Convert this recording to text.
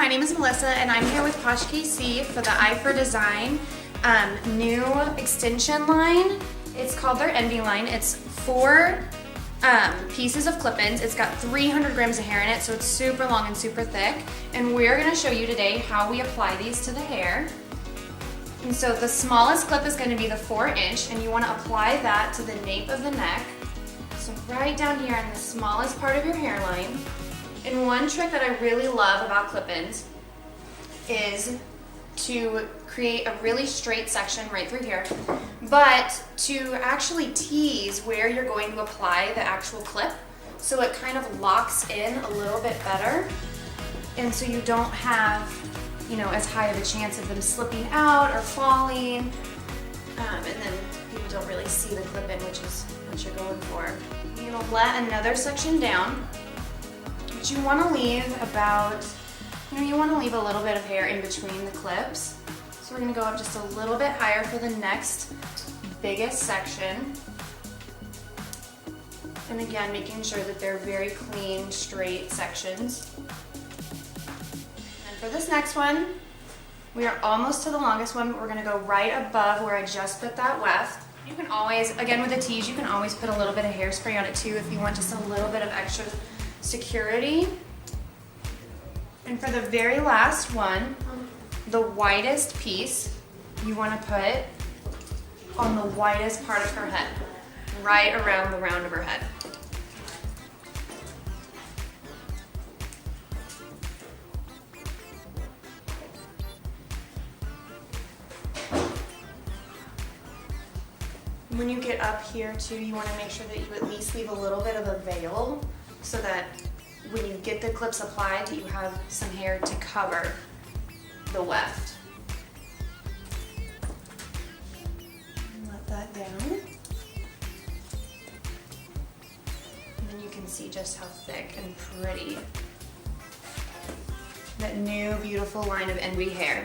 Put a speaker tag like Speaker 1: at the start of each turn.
Speaker 1: my name is Melissa and I'm here with Posh KC for the Eye for Design new extension line. It's called their Envy Line. It's 4 pieces of clip-ins. It's got 300 grams of hair in it, so it's super long and super thick. And we're going to show you today how we apply these to the hair. And so the smallest clip is going to be the 4-inch, and you want to apply that to the nape of the neck. So right down here in the smallest part of your hairline. And one trick that I really love about clip-ins is to create a really straight section right through here, but to actually tease where you're going to apply the actual clip so it kind of locks in a little bit better, and so you don't have, you know, as high of a chance of them slipping out or falling, and then people don't really see the clip-in, which is what you're going for. You're going to let another section down, but you want to leave about, you want to leave a little bit of hair in between the clips. So we're going to go up just a little bit higher for the next biggest section. And again, making sure that they're very clean, straight sections. And for this next one, we are almost to the longest one, but we're going to go right above where I just put that weft. You can always, again with the tease, you can always put a little bit of hairspray on it too if you want just a little bit of extra security. And for the very last one, the widest piece, you want to put on the widest part of her head, right around the round of her head. When you get up here too, you want to make sure that you at least leave a little bit of a veil so that when you get the clips applied, that you have some hair to cover the weft. Let that down. And then you can see just how thick and pretty that new beautiful line of Envy hair.